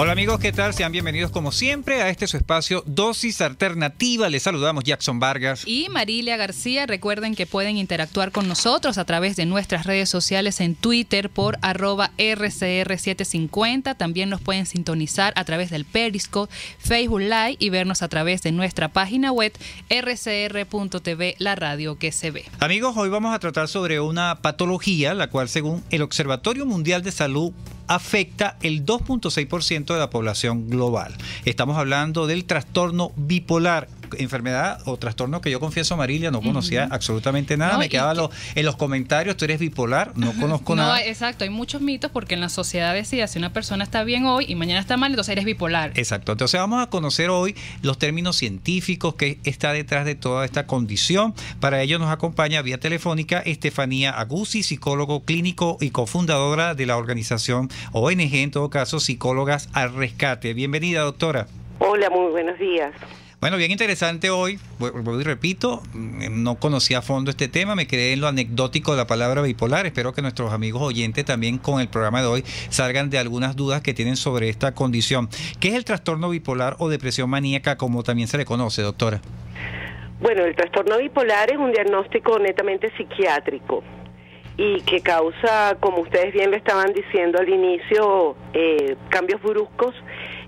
Hola amigos, ¿qué tal? Sean bienvenidos como siempre a este su espacio Dosis Alternativa. Les saludamos Jackson Vargas y Marilia García. Recuerden que pueden interactuar con nosotros a través de nuestras redes sociales en Twitter por @RCR750. También nos pueden sintonizar a través del Periscope, Facebook Live y vernos a través de nuestra página web rcr.tv, la radio que se ve. Amigos, hoy vamos a tratar sobre una patología, la cual según el Observatorio Mundial de Salud afecta el 2.6% de la población global. Estamos hablando del trastorno bipolar, enfermedad o trastorno que yo confieso, Marilia, no conocía absolutamente nada. Me quedaba en los comentarios, tú eres bipolar, no conozco nada. No, exacto, hay muchos mitos porque en la sociedad decía, si una persona está bien hoy y mañana está mal, entonces eres bipolar. Exacto, entonces vamos a conocer hoy los términos científicos que está detrás de toda esta condición. Para ello nos acompaña vía telefónica Estefanía Aguzzi, psicólogo clínico y cofundadora de la organización ONG, en todo caso, Psicólogas al Rescate. Bienvenida, doctora. Hola, muy buenos días. Bueno, bien interesante hoy, vuelvo y repito, no conocía a fondo este tema, me quedé en lo anecdótico de la palabra bipolar. Espero que nuestros amigos oyentes también con el programa de hoy salgan de algunas dudas que tienen sobre esta condición. ¿Qué es el trastorno bipolar o depresión maníaca, como también se le conoce, doctora? Bueno, el trastorno bipolar es un diagnóstico netamente psiquiátrico y que causa, como ustedes bien lo estaban diciendo al inicio, cambios bruscos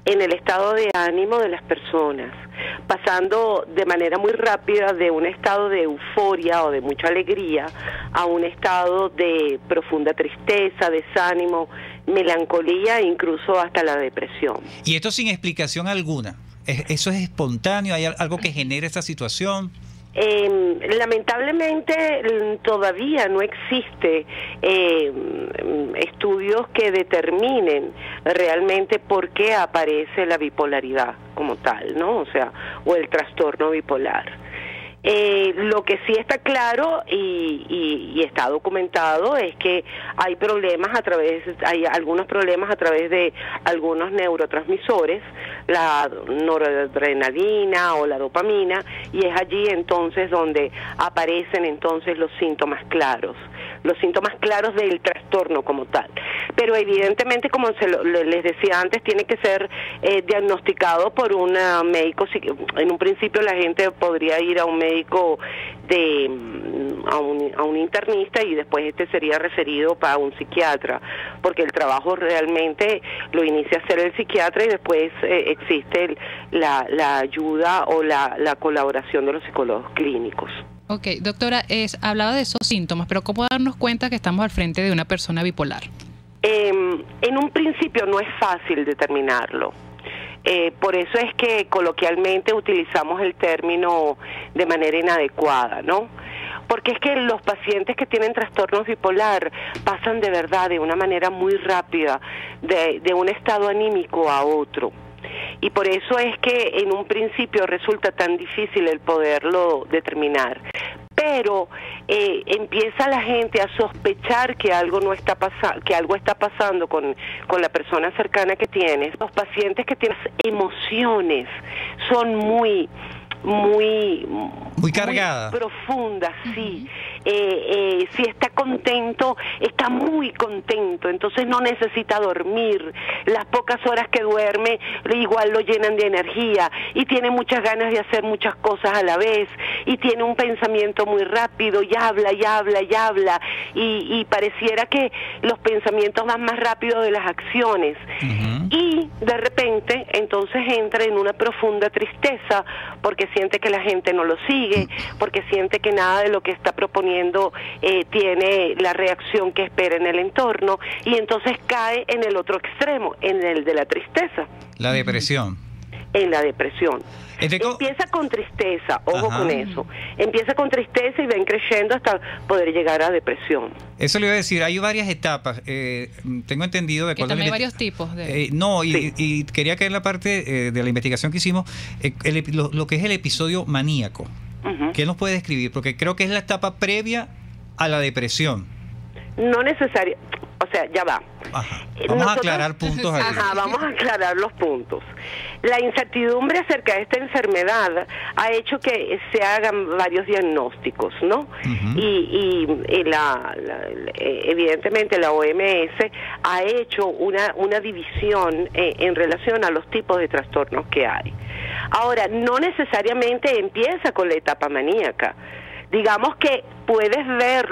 en el estado de ánimo de las personas, pasando de manera muy rápida de un estado de euforia o de mucha alegría a un estado de profunda tristeza, desánimo, melancolía e incluso hasta la depresión. Y esto sin explicación alguna. ¿Eso es espontáneo? ¿Hay algo que genere esta situación? Lamentablemente todavía no existe estudios que determinen realmente por qué aparece la bipolaridad como tal, ¿no? O sea, o el trastorno bipolar. Lo que sí está claro y está documentado es que hay algunos problemas a través de algunos neurotransmisores, la noradrenalina o la dopamina, y es allí entonces donde aparecen entonces los síntomas claros del trastorno como tal. Pero evidentemente, como les decía antes, tiene que ser diagnosticado por un médico. En un principio la gente podría ir a un médico a un internista y después sería referido para un psiquiatra, porque el trabajo realmente lo inicia a hacer el psiquiatra y después existe la ayuda o la colaboración de los psicólogos clínicos. Ok, doctora, hablaba de esos síntomas, pero ¿cómo darnos cuenta que estamos al frente de una persona bipolar? En un principio no es fácil determinarlo. Por eso es que coloquialmente utilizamos el término de manera inadecuada, ¿no? Porque es que los pacientes que tienen trastornos bipolar pasan de verdad de una manera muy rápida de un estado anímico a otro. Y por eso es que en un principio resulta tan difícil el poderlo determinar. Pero empieza la gente a sospechar que algo está pasando con la persona cercana que tienes. Los pacientes que tienen emociones son muy cargadas, muy profundas, sí. Si está contento, está muy contento, entonces no necesita dormir. Las pocas horas que duerme igual lo llenan de energía y tiene muchas ganas de hacer muchas cosas a la vez y tiene un pensamiento muy rápido y habla y pareciera que los pensamientos van más rápido de las acciones. Y de repente entonces entra en una profunda tristeza porque siente que la gente no lo sigue, porque siente que nada de lo que está proponiendo tiene la reacción que espera en el entorno, y entonces cae en el otro extremo, en el de la tristeza. La depresión. En la depresión. Empieza con tristeza, ojo con eso. Empieza con tristeza y ven creciendo hasta poder llegar a depresión. Eso le iba a decir, hay varias etapas. Tengo entendido de que también hay varios tipos de... y quería caer en la parte de la investigación que hicimos, lo que es el episodio maníaco. ¿Qué nos puede describir? Porque creo que es la etapa previa a la depresión. No necesario. O sea, ya va. Ajá. Vamos a aclarar puntos aquí. Ajá, vamos a aclarar los puntos. La incertidumbre acerca de esta enfermedad ha hecho que se hagan varios diagnósticos, ¿no? Uh-huh. Y evidentemente la OMS ha hecho una división en relación a los tipos de trastornos que hay. Ahora, no necesariamente empieza con la etapa maníaca. Digamos que puedes ver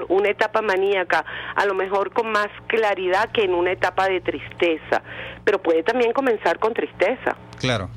una etapa maníaca a lo mejor con más claridad que en una etapa de tristeza, pero puede también comenzar con tristeza. Claro.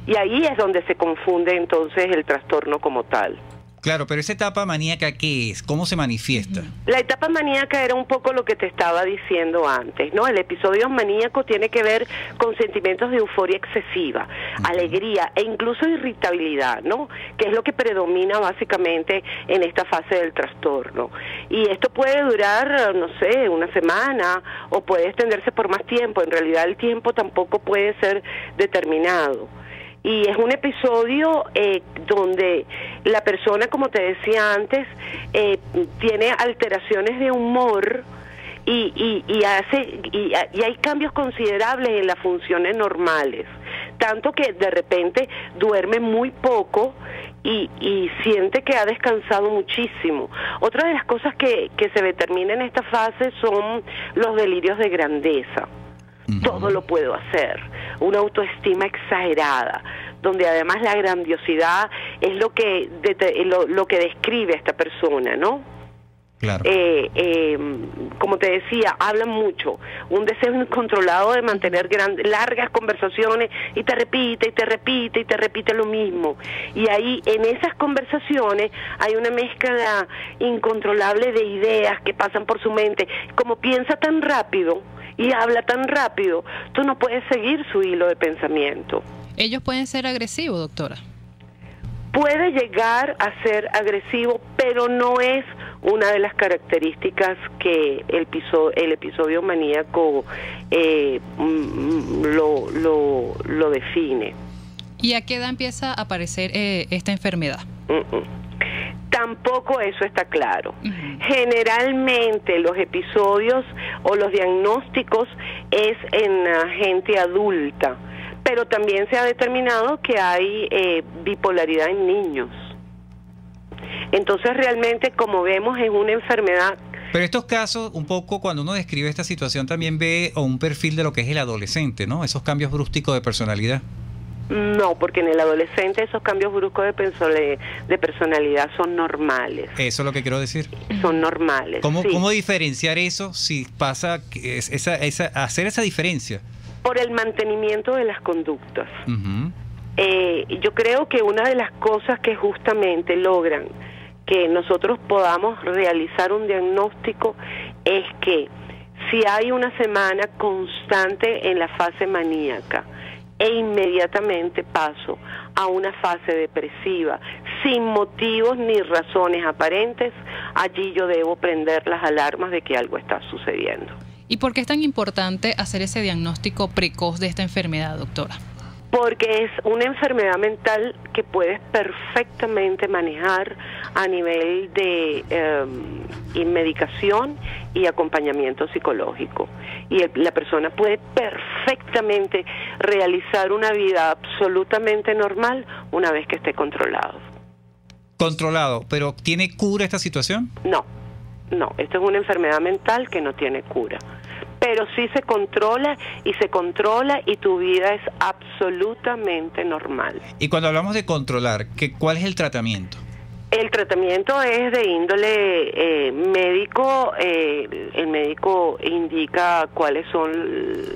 Y ahí es donde se confunde entonces el trastorno como tal. Claro, pero esa etapa maníaca, ¿qué es? ¿Cómo se manifiesta? La etapa maníaca era un poco lo que te estaba diciendo antes, ¿no? El episodio maníaco tiene que ver con sentimientos de euforia excesiva, alegría e incluso irritabilidad, ¿no? Que es lo que predomina básicamente en esta fase del trastorno. Y esto puede durar, no sé, una semana o puede extenderse por más tiempo. En realidad el tiempo tampoco puede ser determinado. Y es un episodio donde la persona, como te decía antes, tiene alteraciones de humor y hay cambios considerables en las funciones normales, tanto que de repente duerme muy poco y siente que ha descansado muchísimo. Otra de las cosas que se determina en esta fase son los delirios de grandeza. Todo lo puedo hacer, una autoestima exagerada, donde además la grandiosidad es lo que describe a esta persona, ¿no? Claro. Como te decía, hablan mucho, un deseo incontrolado de mantener largas conversaciones y te repite lo mismo. Y ahí en esas conversaciones hay una mezcla incontrolable de ideas que pasan por su mente. Como piensa tan rápido y habla tan rápido, tú no puedes seguir su hilo de pensamiento. ¿Ellos pueden ser agresivos, doctora? Puede llegar a ser agresivo, pero no es una de las características que el episodio maníaco lo define. ¿Y a qué edad empieza a aparecer esta enfermedad? Tampoco eso está claro. Generalmente los episodios o los diagnósticos es en gente adulta, pero también se ha determinado que hay bipolaridad en niños. Entonces realmente, como vemos, es una enfermedad. Pero estos casos, un poco cuando uno describe esta situación, también ve un perfil de lo que es el adolescente, ¿no? Esos cambios bruscos de personalidad. No, porque en el adolescente esos cambios bruscos de personalidad son normales. Eso es lo que quiero decir. Son normales. ¿Cómo diferenciar eso si pasa hacer esa diferencia? Por el mantenimiento de las conductas. Yo creo que una de las cosas que justamente logran que nosotros podamos realizar un diagnóstico es que si hay una semana constante en la fase maníaca e inmediatamente paso a una fase depresiva sin motivos ni razones aparentes, allí yo debo prender las alarmas de que algo está sucediendo. ¿Y por qué es tan importante hacer ese diagnóstico precoz de esta enfermedad, doctora? Porque es una enfermedad mental que puedes perfectamente manejar a nivel de medicación y acompañamiento psicológico. Y la persona puede perfectamente realizar una vida absolutamente normal una vez que esté controlado. Controlado, pero ¿tiene cura esta situación? No, esto es una enfermedad mental que no tiene cura. Pero sí se controla y tu vida es absolutamente normal. Y cuando hablamos de controlar, ¿cuál es el tratamiento? El tratamiento es de índole médico. El médico indica cuáles son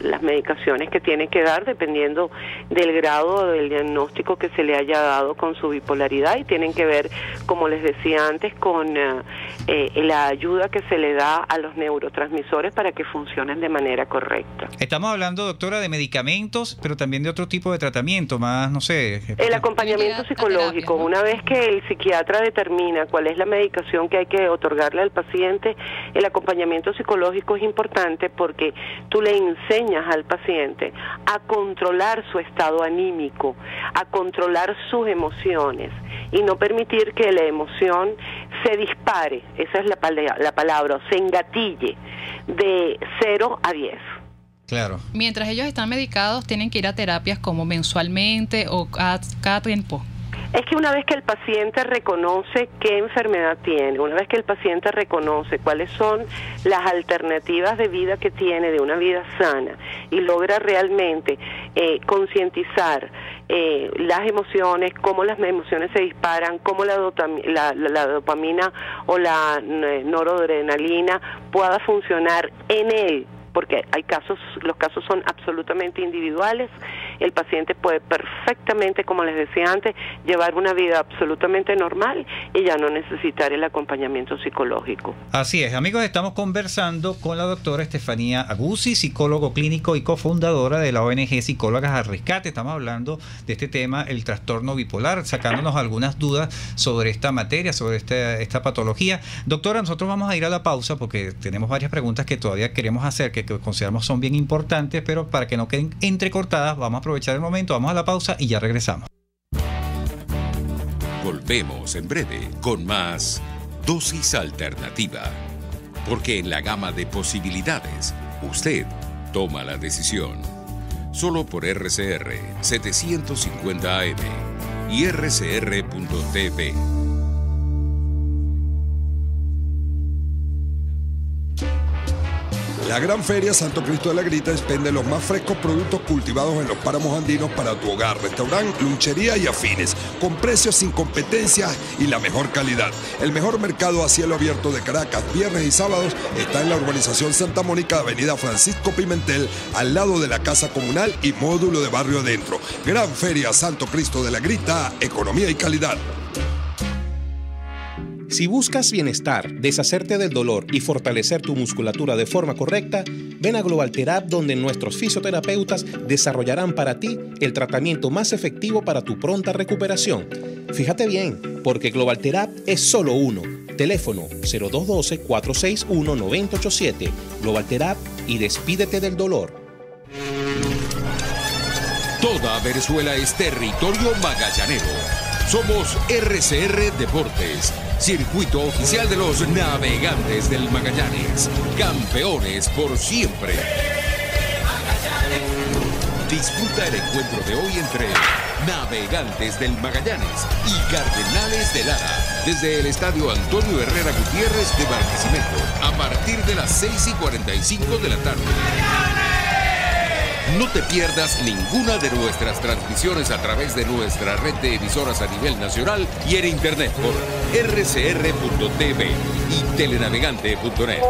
las medicaciones que tiene que dar dependiendo del grado del diagnóstico que se le haya dado con su bipolaridad, y tienen que ver, como les decía antes, con la ayuda que se le da a los neurotransmisores para que funcionen de manera correcta. Estamos hablando, doctora, de medicamentos, pero también de otro tipo de tratamiento, más, no sé. El acompañamiento psicológico. Una vez que el psiquiatra determina cuál es la medicación que hay que otorgarle al paciente, el acompañamiento psicológico es importante porque tú le enseñas al paciente a controlar su estado anímico, a controlar sus emociones y no permitir que la emoción se dispare, esa es la palabra, se engatille de 0 a 10. Claro. Mientras ellos están medicados, tienen que ir a terapias como mensualmente o cada tiempo. Es que una vez que el paciente reconoce qué enfermedad tiene, una vez que el paciente reconoce cuáles son las alternativas de vida que tiene, de una vida sana, y logra realmente concientizar las emociones, cómo las emociones se disparan, cómo la dopamina o la noradrenalina pueda funcionar en él, porque los casos son absolutamente individuales. El paciente puede perfectamente, como les decía antes, llevar una vida absolutamente normal y ya no necesitar el acompañamiento psicológico. Así es, amigos, estamos conversando con la doctora Estefanía Aguzzi, psicólogo clínico y cofundadora de la ONG Psicólogas al Rescate. Estamos hablando de este tema, el trastorno bipolar, sacándonos algunas dudas sobre esta materia, sobre esta patología. Doctora, nosotros vamos a ir a la pausa porque tenemos varias preguntas que todavía queremos hacer, que consideramos son bien importantes, pero para que no queden entrecortadas, vamos a aprovechar el momento, vamos a la pausa y ya regresamos. Volvemos en breve con más Dosis Alternativa, porque en la gama de posibilidades, usted toma la decisión. Solo por RCR 750 AM y rcr.tv. La Gran Feria Santo Cristo de la Grita expende los más frescos productos cultivados en los páramos andinos para tu hogar, restaurante, lunchería y afines, con precios sin competencia y la mejor calidad. El mejor mercado a cielo abierto de Caracas, viernes y sábados, está en la urbanización Santa Mónica, avenida Francisco Pimentel, al lado de la Casa Comunal y módulo de Barrio Adentro. Gran Feria Santo Cristo de la Grita, economía y calidad. Si buscas bienestar, deshacerte del dolor y fortalecer tu musculatura de forma correcta, ven a Global Therap, donde nuestros fisioterapeutas desarrollarán para ti el tratamiento más efectivo para tu pronta recuperación. Fíjate bien, porque Global Therap es solo uno. Teléfono 0212-461-9087. Global Therap y despídete del dolor. Toda Venezuela es territorio magallanero. Somos RCR Deportes, circuito oficial de los navegantes del Magallanes, campeones por siempre. Disfruta el encuentro de hoy entre Navegantes del Magallanes y Cardenales de Lara, desde el Estadio Antonio Herrera Gutiérrez de Barquisimeto, a partir de las 6:45 de la tarde. No te pierdas ninguna de nuestras transmisiones a través de nuestra red de emisoras a nivel nacional y en internet por rcr.tv y telenavegante.net.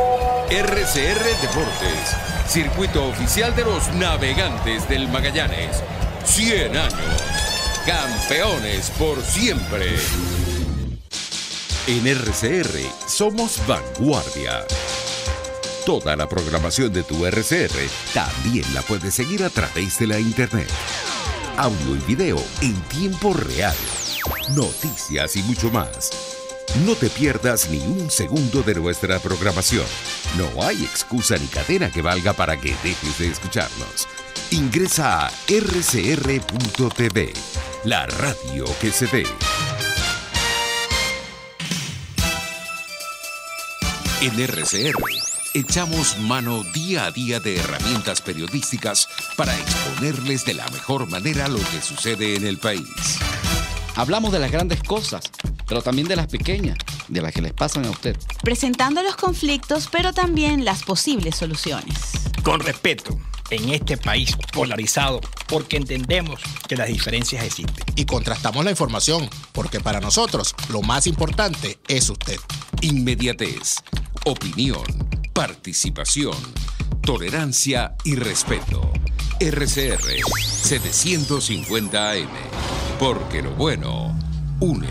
RCR Deportes, circuito oficial de los navegantes del Magallanes. 100 años, campeones por siempre. En RCR somos vanguardia. Toda la programación de tu RCR también la puedes seguir a través de la internet. Audio y video en tiempo real. Noticias y mucho más. No te pierdas ni un segundo de nuestra programación. No hay excusa ni cadena que valga para que dejes de escucharnos. Ingresa a rcr.tv, la radio que se ve. En RCR echamos mano día a día de herramientas periodísticas para exponerles de la mejor manera lo que sucede en el país. Hablamos de las grandes cosas, pero también de las pequeñas, de las que les pasan a usted. Presentando los conflictos, pero también las posibles soluciones. Con respeto, en este país polarizado, porque entendemos que las diferencias existen. Y contrastamos la información, porque para nosotros lo más importante es usted. Inmediatez, opinión, participación, tolerancia y respeto. RCR 750 AM, porque lo bueno une.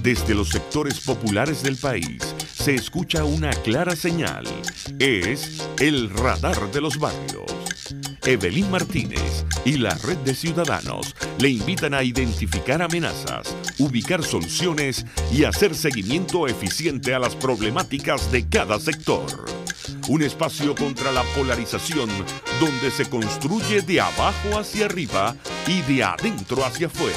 Desde los sectores populares del país se escucha una clara señal. Es el radar de los barrios. Evelyn Martínez y la Red de Ciudadanos le invitan a identificar amenazas, ubicar soluciones y hacer seguimiento eficiente a las problemáticas de cada sector. Un espacio contra la polarización donde se construye de abajo hacia arriba y de adentro hacia afuera.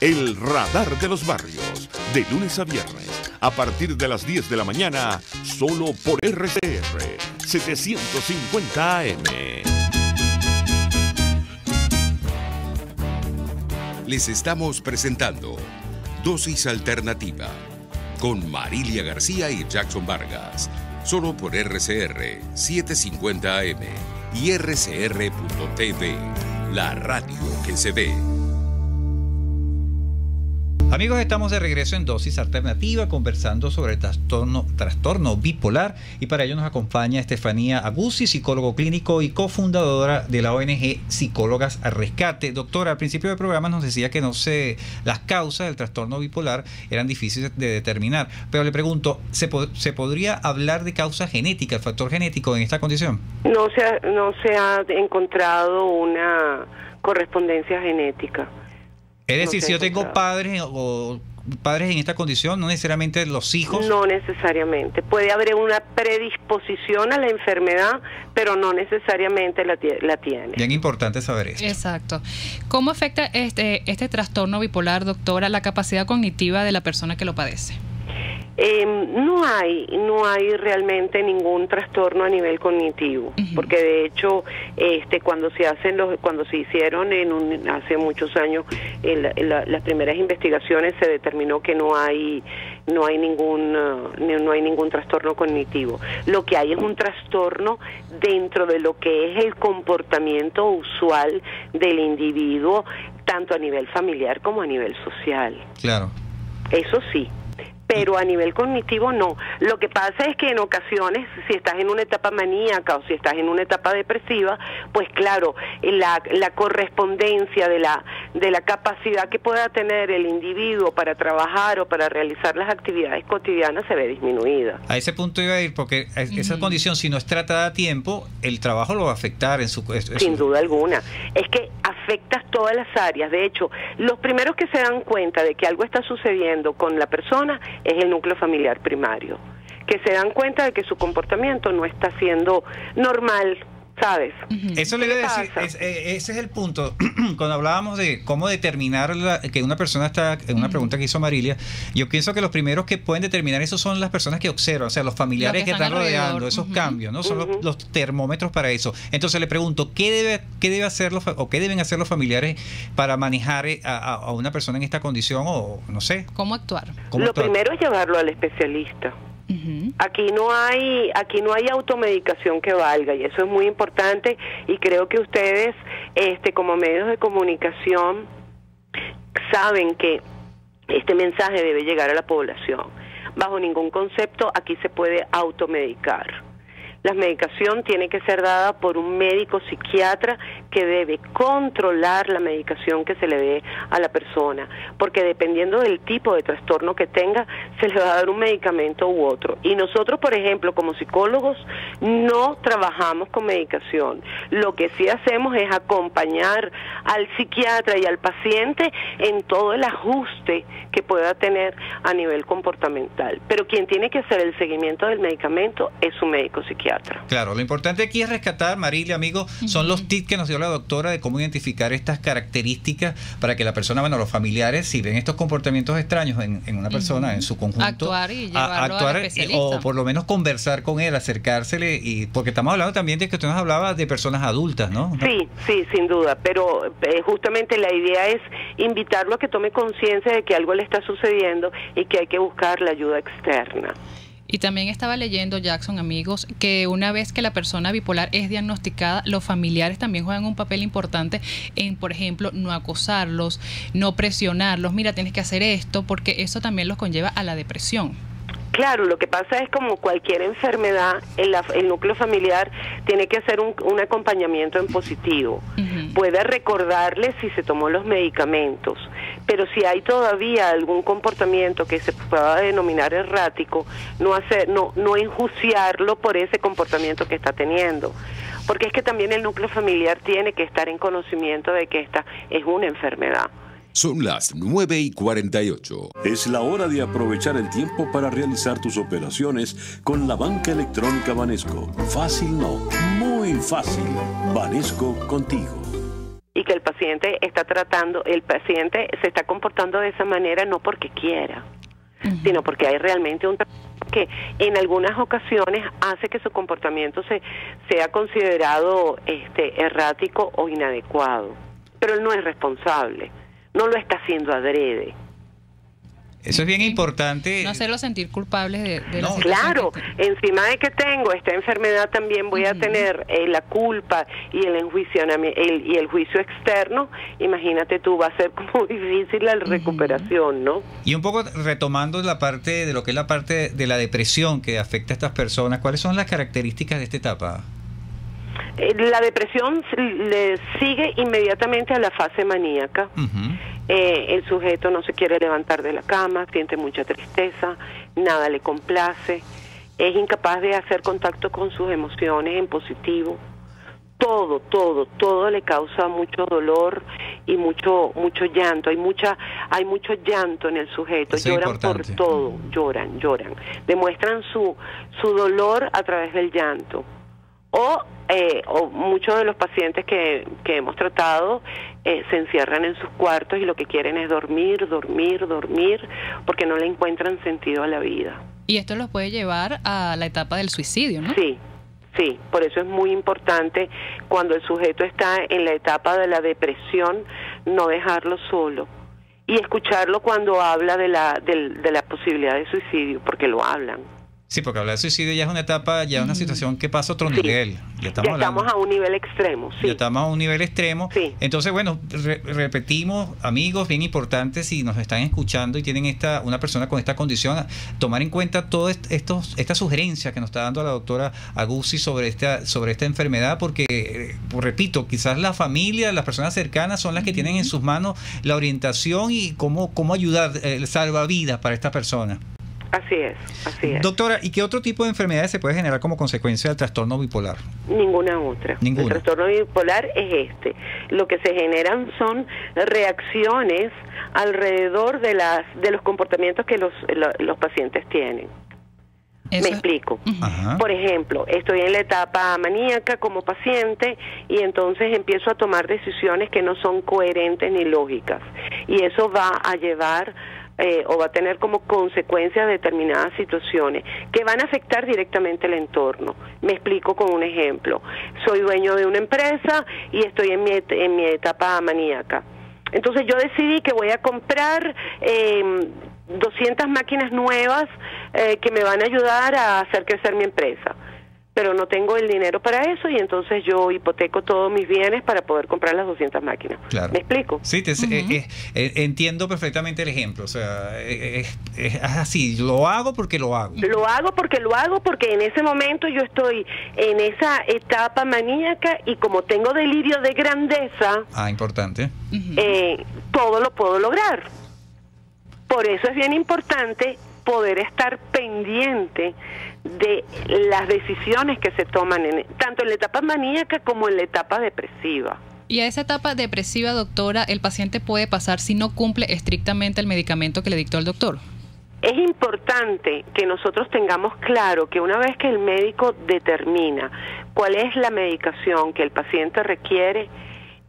El Radar de los Barrios, de lunes a viernes, a partir de las 10 de la mañana, solo por RCR 750 AM. Les estamos presentando Dosis Alternativa con Marilia García y Jackson Vargas, solo por RCR 750 AM y RCR.tv, la radio que se ve. Amigos, estamos de regreso en Dosis Alternativa conversando sobre el trastorno bipolar, y para ello nos acompaña Estefanía Aguzzi, psicólogo clínico y cofundadora de la ONG Psicólogas al Rescate. Doctora, al principio del programa nos decía que las causas del trastorno bipolar eran difíciles de determinar, pero le pregunto, ¿se podría hablar de causa genética, el factor genético en esta condición? No se ha encontrado una correspondencia genética. Es decir, si yo tengo padres en esta condición, no necesariamente los hijos. No necesariamente. Puede haber una predisposición a la enfermedad, pero no necesariamente la tiene. Bien importante saber esto. Exacto. ¿Cómo afecta este trastorno bipolar, doctora, la capacidad cognitiva de la persona que lo padece? No hay realmente ningún trastorno a nivel cognitivo, porque de hecho cuando se hicieron hace muchos años las primeras investigaciones, se determinó que no hay ningún trastorno cognitivo. Lo que hay es un trastorno dentro de lo que es el comportamiento usual del individuo, tanto a nivel familiar como a nivel social. Claro. Eso sí. Pero a nivel cognitivo no. Lo que pasa es que en ocasiones, si estás en una etapa maníaca o si estás en una etapa depresiva, pues claro, la correspondencia de la capacidad que pueda tener el individuo para trabajar o para realizar las actividades cotidianas se ve disminuida. A ese punto iba a ir, porque esa condición, si no es tratada a tiempo, el trabajo lo va a afectar en su... Sin duda alguna. Es que afectas todas las áreas. De hecho, los primeros que se dan cuenta de que algo está sucediendo con la persona es el núcleo familiar primario, que se dan cuenta de que su comportamiento no está siendo normal, ¿sabes? Eso le iba a decir, ese es el punto. Cuando hablábamos de cómo determinar que una persona está, en una pregunta que hizo Marilia, yo pienso que los primeros que pueden determinar eso son las personas que observan, o sea, los familiares que están rodeando esos cambios, ¿no? Son los termómetros para eso. Entonces le pregunto, ¿qué deben hacer los familiares para manejar a una persona en esta condición, o no sé? ¿Cómo actuar? Lo primero es llevarlo al especialista. Aquí no hay automedicación que valga, y eso es muy importante, y creo que ustedes como medios de comunicación saben que este mensaje debe llegar a la población. Bajo ningún concepto aquí se puede automedicar. La medicación tiene que ser dada por un médico psiquiatra que debe controlar la medicación que se le dé a la persona, porque dependiendo del tipo de trastorno que tenga, se le va a dar un medicamento u otro. Y nosotros, por ejemplo, como psicólogos, no trabajamos con medicación. Lo que sí hacemos es acompañar al psiquiatra y al paciente en todo el ajuste que pueda tener a nivel comportamental. Pero quien tiene que hacer el seguimiento del medicamento es su médico psiquiatra. Claro, lo importante aquí es rescatar, Marilia, amigos, son los tips que nos dio la doctora de cómo identificar estas características para que la persona, los familiares, si ven estos comportamientos extraños en una persona, en su conjunto, actuar y llevarlo al especialista. O por lo menos conversar con él, acercársele, porque estamos hablando también de que usted nos hablaba de personas adultas, ¿no? Sí, sin duda, pero justamente la idea es invitarlo a que tome conciencia de que algo le está sucediendo y que hay que buscar la ayuda externa. Y también estaba leyendo, Jackson, amigos, que una vez que la persona bipolar es diagnosticada, los familiares también juegan un papel importante en, por ejemplo, no acosarlos, no presionarlos, mira, tienes que hacer esto, porque eso también los conlleva a la depresión. Claro, lo que pasa es como cualquier enfermedad, el núcleo familiar tiene que hacer un acompañamiento en positivo. Puede recordarle si se tomó los medicamentos, Pero si hay todavía algún comportamiento que se pueda denominar errático, no enjuiciarlo por ese comportamiento que está teniendo. Porque es que también el núcleo familiar tiene que estar en conocimiento de que esta es una enfermedad. Son las 9:48. Es la hora de aprovechar el tiempo para realizar tus operaciones con la banca electrónica Banesco. Fácil no, muy fácil. Banesco contigo. Y que el paciente se está comportando de esa manera no porque quiera, sino porque hay realmente un que en algunas ocasiones hace que su comportamiento sea considerado errático o inadecuado. Pero él no es responsable, no lo está haciendo adrede. Eso es bien importante. No hacerlo sentir culpables de la situación. Claro, encima de que tengo esta enfermedad también voy a tener la culpa y el enjuiciamiento y el juicio externo. Imagínate tú, va a ser como difícil la recuperación, ¿no? Y un poco retomando la parte de lo que es la parte de la depresión que afecta a estas personas, ¿cuáles son las características de esta etapa? La depresión le sigue inmediatamente a la fase maníaca. El sujeto no se quiere levantar de la cama, siente mucha tristeza, nada le complace, es incapaz de hacer contacto con sus emociones en positivo. Todo le causa mucho dolor y mucho llanto. Hay mucho llanto en el sujeto. Eso lloran por todo, lloran. Demuestran su dolor a través del llanto. O muchos de los pacientes que hemos tratado se encierran en sus cuartos y lo que quieren es dormir, porque no le encuentran sentido a la vida. Y esto los puede llevar a la etapa del suicidio, ¿no? Sí, por eso es muy importante cuando el sujeto está en la etapa de la depresión, no dejarlo solo y escucharlo cuando habla de la posibilidad de suicidio, porque lo hablan. Sí, porque hablar de suicidio ya es una etapa, ya es una situación que pasa a otro nivel. Ya estamos a un nivel extremo. Ya estamos a un nivel extremo. Entonces, bueno, repetimos, amigos, bien importante, si nos están escuchando y tienen una persona con esta condición, tomar en cuenta todas estas sugerencias que nos está dando la doctora Aguzzi sobre esta enfermedad, porque, repito, quizás la familia, las personas cercanas son las que tienen en sus manos la orientación y cómo ayudar, salvavidas para esta persona. Así es. Doctora, ¿y qué otro tipo de enfermedades se puede generar como consecuencia del trastorno bipolar? Ninguna otra. El trastorno bipolar es Lo que se generan son reacciones alrededor de los comportamientos que los pacientes tienen. Me explico. Por ejemplo, estoy en la etapa maníaca como paciente y entonces empiezo a tomar decisiones que no son coherentes ni lógicas. Y eso va a llevar o va a tener como consecuencia determinadas situaciones que van a afectar directamente el entorno. Me explico con un ejemplo. Soy dueño de una empresa y estoy en mi etapa maníaca. Entonces yo decidí que voy a comprar 200 máquinas nuevas que me van a ayudar a hacer crecer mi empresa. Pero no tengo el dinero para eso y entonces yo hipoteco todos mis bienes para poder comprar las 200 máquinas. Claro. ¿Me explico? Sí, entiendo perfectamente el ejemplo. O sea, es así, lo hago porque lo hago. Lo hago porque en ese momento yo estoy en esa etapa maníaca y como tengo delirio de grandeza... importante. Todo lo puedo lograr. Por eso es bien importante poder estar pendiente de las decisiones que se toman tanto en la etapa maníaca como en la etapa depresiva. Y a esa etapa depresiva, doctora, el paciente puede pasar si no cumple estrictamente el medicamento que le dictó el doctor. Es importante que nosotros tengamos claro que una vez que el médico determina cuál es la medicación que el paciente requiere,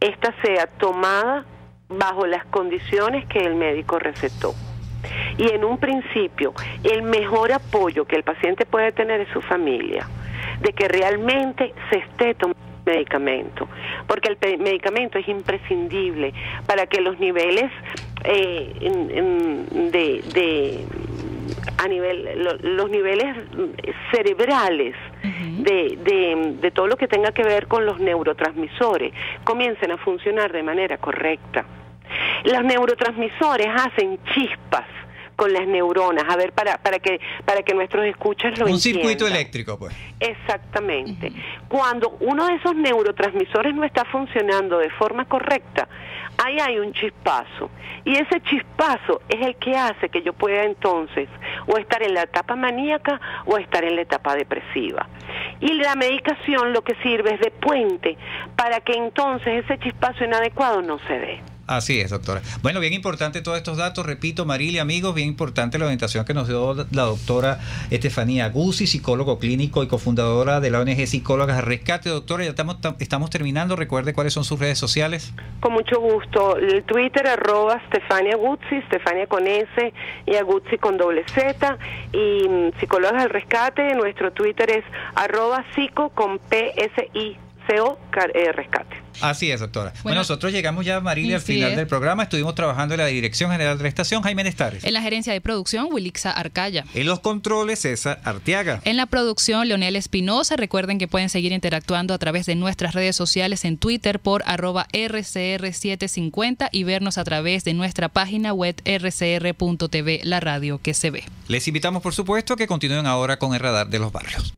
esta sea tomada bajo las condiciones que el médico recetó. Y en un principio, el mejor apoyo que el paciente puede tener es su familia, de que realmente se esté tomando el medicamento, porque el medicamento es imprescindible para que los niveles los niveles cerebrales de todo lo que tenga que ver con los neurotransmisores comiencen a funcionar de manera correcta. Los neurotransmisores hacen chispas con las neuronas, a ver, para que nuestros escuchas lo entiendan. Un circuito eléctrico, pues. Exactamente. Cuando uno de esos neurotransmisores no está funcionando de forma correcta, ahí hay un chispazo, y ese chispazo es el que hace que yo pueda entonces o estar en la etapa maníaca o estar en la etapa depresiva. Y la medicación lo que sirve es de puente para que entonces ese chispazo inadecuado no se dé. Así es, doctora. Bueno, bien importante todos estos datos. Repito, Marilia, amigos, bien importante la orientación que nos dio la doctora Estefanía Guzzi, psicólogo clínico y cofundadora de la ONG Psicólogas al Rescate. Doctora, ya estamos terminando. Recuerde cuáles son sus redes sociales. Con mucho gusto. El Twitter, @Stefania Guzzi, Stefania con S y a Guzzi con doble Z. Y Psicólogas al Rescate, nuestro Twitter es @psico con PSICO rescate. Así es, doctora. Bueno, nosotros llegamos ya, Marilia, al final del programa. Estuvimos trabajando en la Dirección General de la Estación, Jaime Nestares. En la gerencia de producción, Wilixa Arcaya. En los controles, César Arteaga. En la producción, Leonel Espinosa. Recuerden que pueden seguir interactuando a través de nuestras redes sociales en Twitter por @RCR750 y vernos a través de nuestra página web rcr.tv, la radio que se ve. Les invitamos, por supuesto, a que continúen ahora con el Radar de los Barrios.